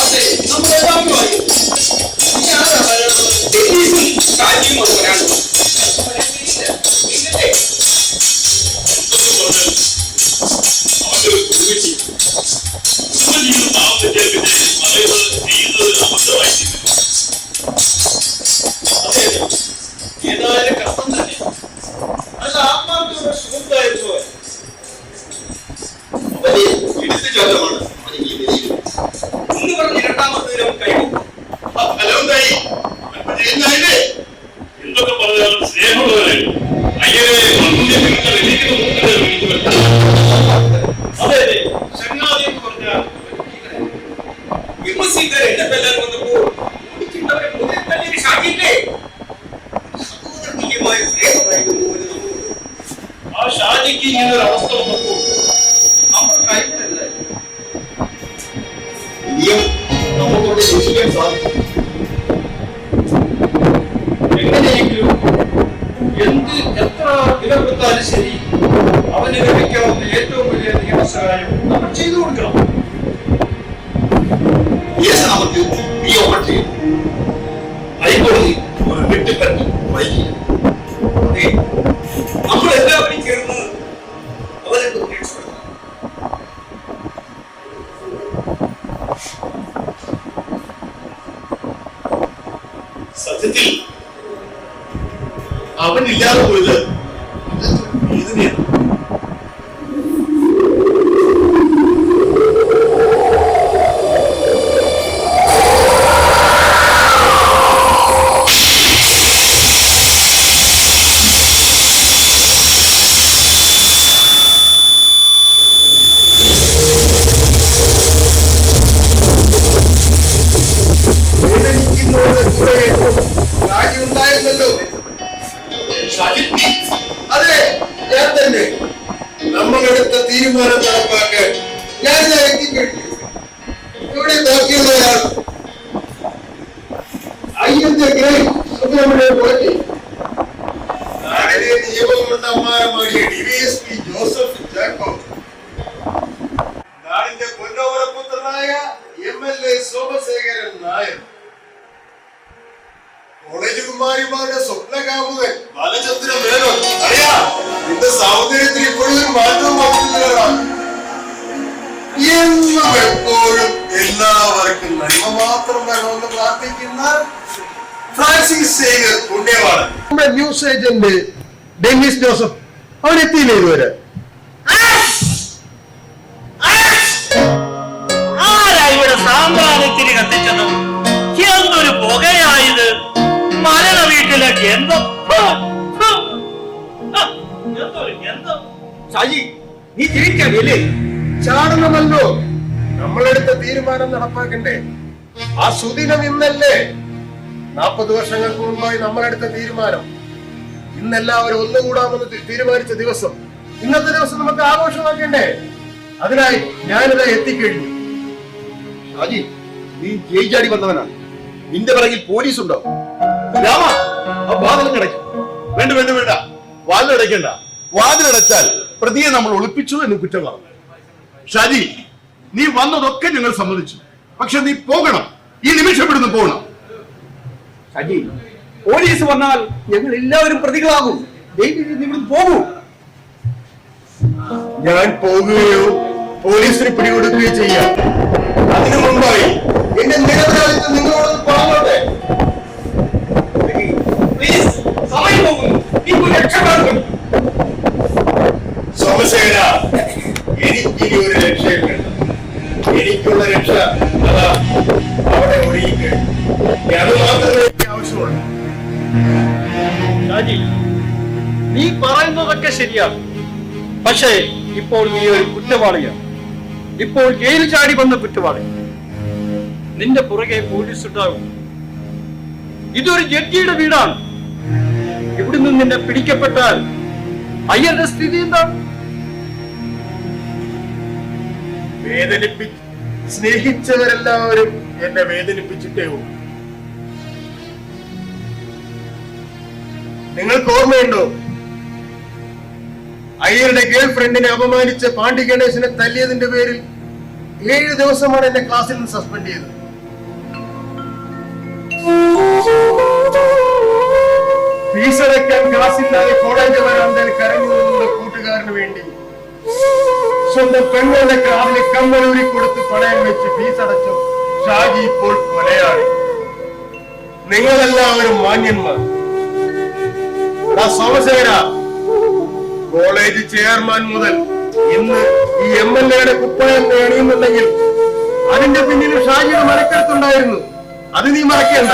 അതെ, നമ്മളെല്ലാവരും അറിയും. ഷാജിയുമാണ് വരാനുള്ളത്. ഏതായാലും കഷ്ടം തന്നെ. അത് ആത്മാർത്ഥയുടെ സുഹൃത്തായിരുന്നു. അവന് എടുത്തു ചോദ്യമാണ് എന്ന് പറഞ്ഞ് രണ്ടാമത്തേലും കഴിയും. എന്തൊക്കെ പറഞ്ഞാലും സ്നേഹമുള്ളവരെ അയ്യരെ അതെ അതെ, ചങ്ങാതി എന്ന് പറഞ്ഞാൽ വിമർശിക്കാൻ എല്ലാവരും വന്നപ്പോൾ കുടിക്കുന്നവരെ പുതിയ തന്നെ ഷാജിയില്ലേ സഹോദരതുല്യമായ സ്നേഹമായിരുന്നു. ആ ഷാജിക്ക് ഇങ്ങനെ ഒരു അവസ്ഥ വന്നപ്പോൾ നമ്മൾ കഴിഞ്ഞതല്ല ഇനിയും നമുക്കവിടെ സൂക്ഷിക്കാൻ സാധിക്കും. എങ്ങനെയെങ്കിലും എത്ര വില കൊടുത്താലും ശരി അവന് ലഭിക്കാവുന്ന ഏറ്റവും വലിയ നിയമസഹായം നമ്മൾ ചെയ്തു കൊടുക്കണം. നമുക്ക് ഹൈക്കോടതി ഒരു വെട്ടിപ്പറ്റി വൈകി നമ്മളെല്ലാവരും ചേർന്ന് അവരെ രക്ഷപ്പെടുത്തണം. സത്യത്തിൽ അവനില്ലാതെ പോയത് ഇതിനെയാണ്. ഉണ്ടായിരുന്നല്ലോ. അതെ, ഞാൻ തന്നെ. നമ്മളെടുത്ത തീരുമാനം നടപ്പാക്കാൻ ഞാൻ എത്തിക്കഴിഞ്ഞു. ഇവിടെ ബാക്കിയുള്ളയാൾ അയ്യന്റെ സുബ്രഹ്മണ്യ പോറ്റി, നാടിനെ നിയമമന്ത്രമാരുമായ ഡിവൈഎസ്പി ജോസഫ് ജാക്കോബ്, നാടിന്റെ പൊന്നോവരപുത്രനായ MLA സോമശേഖരൻ നായർ, കോളേജ് കുമാരിമാരുടെ സ്വപ്നകാമുകൻ ബാലചന്ദ്ര മേനോൻ. അറിയാ, നിന്റെ സൗന്ദര്യത്തിൽ ഇപ്പോഴും മാറ്റവും വന്നിട്ടില്ലതാണ്. എന്നും എപ്പോഴും എല്ലാവർക്കും നന്മ മാത്രം വേണമെന്ന് പ്രാർത്ഥിക്കുന്ന ഫ്രാൻസിസ് സേവ്യർ പുണ്യവാണ്. നമ്മുടെ ന്യൂസ് ഏജന്റ് ഡെന്നിസ് ജോസഫ് അവൻ എത്തിയില്ലേ ഇതുവരെ? ആരാ ഇവിടെ സാമ്പ്രാണിത്തിരി കത്തിച്ചത്? എന്തൊരു പുകയായത്! മരണ വീട്ടിലേക്ക് എന്തോ ഷാജി, നീ തിരിച്ചറിയല്ലേ? ചാടണമല്ലോ. നമ്മളെടുത്ത തീരുമാനം നടപ്പാക്കണ്ടേ? ആ സുദിനം ഇന്നല്ലേ? 40 വർഷങ്ങൾക്ക് മുമ്പായി നമ്മളെടുത്ത തീരുമാനം. ഇന്നെല്ലാവരും ഒന്നുകൂടാമെന്ന് തീരുമാനിച്ച ദിവസം, ഇന്നത്തെ ദിവസം നമുക്ക് ആഘോഷമാക്കണ്ടേ? അതിനായി ഞാനിതാ എത്തിക്കഴിഞ്ഞു. ഷാജി, നീ ജയിച്ചാടി വന്നവനാണ്. നിന്റെ പിറകിൽ പോലീസ് ഉണ്ടോ? രാമ, ആ വാതിലടയ്ക്കും. വേണ്ട വേണ്ട വേണ്ട, വാതിലടയ്ക്കണ്ട. വാതിലടച്ചാൽ പ്രതിയെ നമ്മൾ ഒളിപ്പിച്ചു എന്ന് കുറ്റമാണ്. ഷാജി, നീ വന്നതൊക്കെ ഞങ്ങൾ സമ്മതിച്ചു. പക്ഷെ നീ പോകണം. ഈ നിമിഷം ഇവിടുന്ന് പോകണം. ഷാജി, പോലീസ് വന്നാൽ ഞങ്ങൾ എല്ലാവരും പ്രതികളാകും. ഇവിടുന്ന് പോകൂ. ഞാൻ പോകുകയോ പോലീസിന് പിടികൊടുക്കുകയോ ചെയ്യാം. അതിനു മുമ്പായി എന്റെ നിരപരാധിത്വം നിങ്ങളോട് പറഞ്ഞോട്ടെ. സമയം പോകുന്നു. സോമശേഖര, എനിക്കിനി ഒരു രക്ഷയും വേണ്ട. എനിക്കുള്ള രക്ഷ അതാ അവിടെ ഒഴുകിക്ക്. അത് മാത്രമേ എനിക്ക് ആവശ്യമുള്ളൂ. ഷാജി, നീ പറയുന്നതൊക്കെ ശരിയാണ്. പക്ഷേ ഇപ്പോൾ നീ ഒരു കുറ്റവാളിയാണ്. ഇപ്പോൾ ജയിൽ ചാടി വന്ന കുറ്റവാളി. നിന്റെ പുറകെ പോലീസ് ഉണ്ടാകും. ഇതൊരു ജഡ്ജിയുടെ വീടാണ്. ഇവിടുന്ന് നിന്നെ പിടിക്കപ്പെട്ടാൽ അയ്യന്റെ സ്ഥിതി എന്താണ്? സ്നേഹിച്ചവരെല്ലാവരും എന്നെ വേദനിപ്പിച്ചിട്ടേ ഉള്ളൂ. നിങ്ങൾക്ക് ഓർമ്മയുണ്ടോ, അയ്യരുടെ ഗേൾ ഫ്രണ്ടിനെ അപമാനിച്ച് പാണ്ഡ്യ ഗണേശനെ തല്ലിയതിന്റെ പേരിൽ 7 ദിവസമാണ് എന്നെ ക്ലാസ്സിൽ നിന്ന് സസ്പെൻഡ് ചെയ്തത്. ഫീസ് അടയ്ക്കാൻ ക്ലാസ്സില്ലാതെ കോളേജ് വരാന്തയിൽ കരഞ്ഞു നിന്ന കൂട്ടുകാരന് വേണ്ടി സ്വന്തം പെങ്ങളുടെ കാറിൽ കമ്മലൂരി കൊടുത്ത് പണയം വെച്ച് ഫീസ് അടച്ചു ഷാജി ഇപ്പോൾ കൊലയാളി. നിങ്ങളെല്ലാവരും മാന്യന്മാർ. സോമശേഖര, കോളേജ് ചെയർമാൻ മുതൽ ഇന്ന് ഈ MLA കുപ്പായം അണിയുന്നുണ്ടെങ്കിൽ അതിന്റെ പിന്നിൽ ഷാജിയുടെ മരക്കരുത്തുണ്ടായിരുന്നു. അത് നീ മറക്കേണ്ട.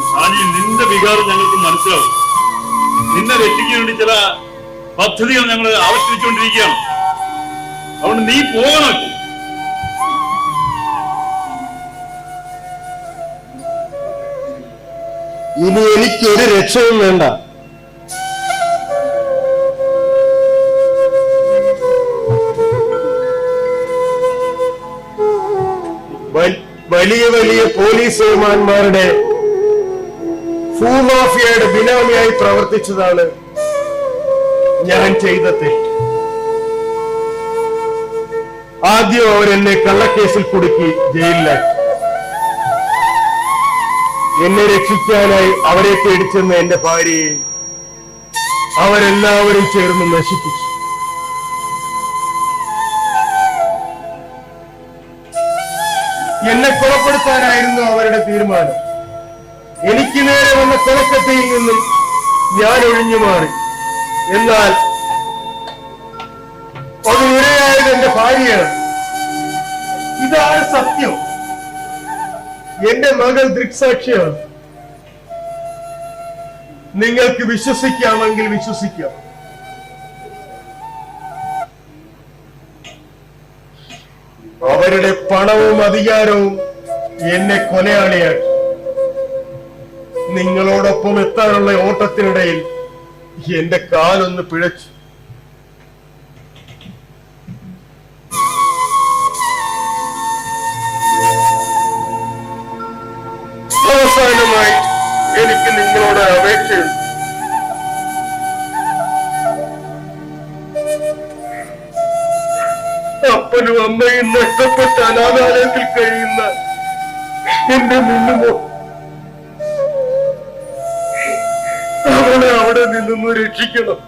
ഷാജി, നിന്റെ വികാരം ഞങ്ങൾക്ക് മനസ്സിലാവും. നിന്നെ രക്ഷിക്കാൻ വേണ്ടി ചില പദ്ധതികൾ ഞങ്ങൾ ആവിഷ്കരിച്ചുകൊണ്ടിരിക്കുകയാണ്. അതുകൊണ്ട് നീ പോകണം. ഇനി എനിക്കൊരു രക്ഷയും വേണ്ട. വലിയ വലിയ പോലീസ് ഏമാന്മാരുടെ ഭൂമാഫിയയുടെ ബിനാമിയായി പ്രവർത്തിച്ചതാണ് ഞാൻ ചെയ്ത തെറ്റ്. ആദ്യം അവരെന്നെ കള്ളക്കേസിൽ കുടുക്കി ജയിലിലാക്കി. എന്നെ രക്ഷിക്കാനായി അവരെ പേടിച്ചെന്ന എന്റെ ഭാര്യയെ അവരെല്ലാവരും ചേർന്ന് നശിപ്പിച്ചു. എന്നെ കൊലപ്പെടുത്താനായിരുന്നു അവരുടെ തീരുമാനം. എനിക്ക് നേരെ വന്ന കൊലക്കത്തിയിൽ നിന്നും ഞാൻ ഒഴിഞ്ഞു മാറി. എന്നാൽ അതിനിരയായത് എന്റെ ഭാര്യയാണ്. ഇതാണ് സത്യം. എന്റെ മകൾ ദൃക്സാക്ഷിയാണ്. നിങ്ങൾക്ക് വിശ്വസിക്കാമെങ്കിൽ വിശ്വസിക്കാം. അവരുടെ പണവും അധികാരവും എന്നെ കൊലയാളിയാക്കി. നിങ്ങളോടൊപ്പം എത്താനുള്ള ഓട്ടത്തിനിടയിൽ എന്റെ കാലൊന്ന് പിഴച്ചു. അവസാനമായി എനിക്ക് നിങ്ങളോട് അപേക്ഷയുണ്ട്. അപ്പനും അമ്മയും നഷ്ടപ്പെട്ട അനാഥാലയത്തിൽ കഴിയുന്ന എന്റെ മിന്നുമോ, അവളെ അവിടെ നിന്നൊന്ന് രക്ഷിക്കണം.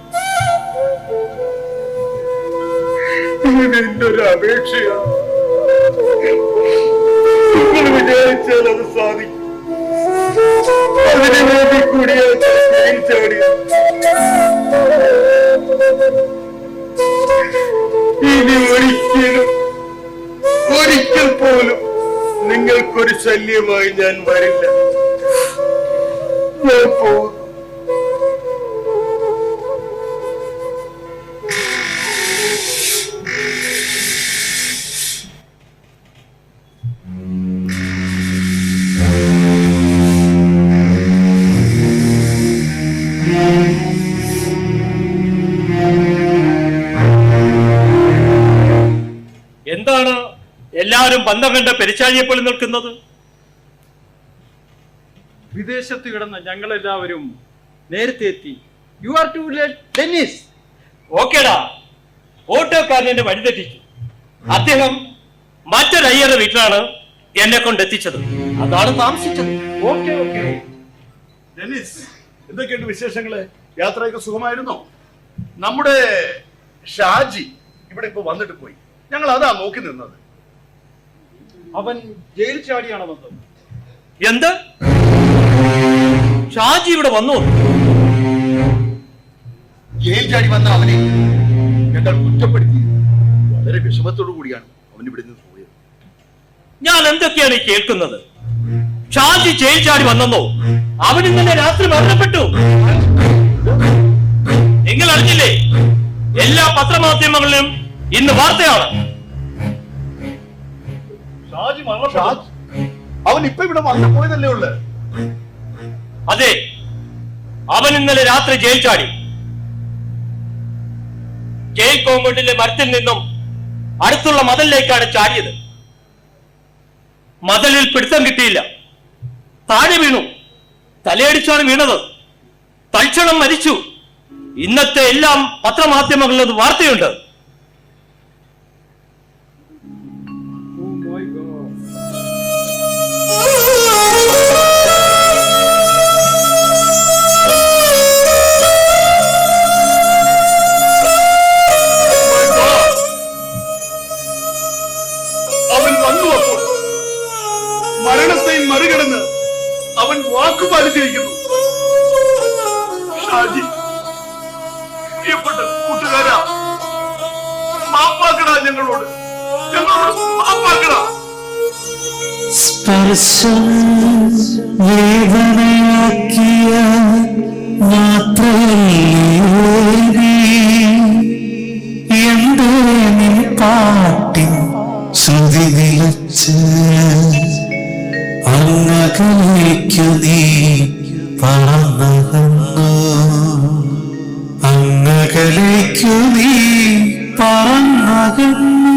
ഇത് എന്റെ ഒരു അപേക്ഷയാണ്. നിങ്ങൾ വിചാരിച്ചാൽ അത് സാധിക്കും. അതിനു വേണ്ടി കൂടിയാണ് ജയിൽ ചാടിയത്. ഇനി ഒരിക്കൽ പോലും നിങ്ങൾക്കൊരു ശല്യമായി ഞാൻ വരില്ല. ഞാൻ പോകുന്നു. എന്താണ് എല്ലാവരും ബന്ധം കണ്ട് പെരിച്ചാഴിയെ പോലെ നിൽക്കുന്നത്? വിദേശത്ത് കിടന്ന ഞങ്ങളെല്ലാവരും നേരത്തെ എത്തി. You are too late Dennis. ഓക്കേടാ, ഓട്ടോക്കാരനെ വഴിതെറ്റിച്ചു. അദ്ദേഹം മറ്റൊരു അയ്യരുടെ വീട്ടിലാണ് എന്നെ കൊണ്ടെത്തിച്ചത്. അതാണ് താമസിച്ചത്. Okay okay. ഡെന്നിസ്, എന്തൊക്കെയുണ്ട് വിശേഷങ്ങള്? യാത്രയൊക്കെ സുഖമായിരുന്നോ? നമ്മുടെ ഷാജി ഇവിടെ ഇപ്പൊ വന്നിട്ട് പോയി. ഞങ്ങൾ അതാ നോക്കി നിന്നത്. അവൻ ജയിൽ ചാടിയാണ് വന്നത്. എന്ത്? ഷാജി ഇവിടെ വന്നു? ജയിൽ ചാടി വന്ന അവനെ ഞങ്ങൾ കുറ്റപ്പെടുത്തി. വളരെ വിഷമത്തോടു കൂടിയാണ് അവൻ ഇവിടെ നിന്ന് പോയത്. ഞാൻ എന്തൊക്കെയാണ് ഈ കേൾക്കുന്നത്? ഷാജി ജയിൽ ചാടി വന്നെന്നോ? അവൻ ഇന്നലെ രാത്രി മരണപ്പെട്ടു. നിങ്ങൾ അറിഞ്ഞില്ലേ? എല്ലാ പത്രമാധ്യമങ്ങളിലും ഇന്ന് വാർത്തയാണ്. അവൻ ഇപ്പൊ ഇവിടെ വന്നു പോയതല്ലേ ഉള്ളു? അതെ, അവൻ ഇന്നലെ രാത്രി ജയിൽ ചാടി. ജയിൽ കോമ്പൗണ്ടിലെ മരത്തിൽ നിന്നും അടുത്തുള്ള മതിലിലേക്കാണ് ചാടിയത്. മതിലിൽ പിടുത്തം കിട്ടിയില്ല. താഴെ വീണു. തലയടിച്ചാണ് വീണത്. തൽക്ഷണം മരിച്ചു. ഇന്നത്തെ എല്ലാം പത്രമാധ്യമങ്ങളിൽ വാർത്തയുണ്ട്. അവൻ വന്നു. അപ്പോൾ മരണത്തെയും മറികടന്ന് അവൻ വാക്കുപാലിച്ചിരിക്കുന്നു. ഷാജി, പ്രിയപ്പെട്ട കൂട്ടുകാരാ, മാപ്പാക്കടാ, ഞങ്ങളോട് മാപ്പാക്കടാ. സ്പർശം വേദനയാക്കിയ മാത്രയല്ലേ എന്റെ നിൻ പാട്ടിൻ ശ്രുതി നിലച്ച് അങ്ങകലേക്കു നീ പറന്നകന്നു, അങ്ങകലേക്കു നീ പറന്നകന്നു.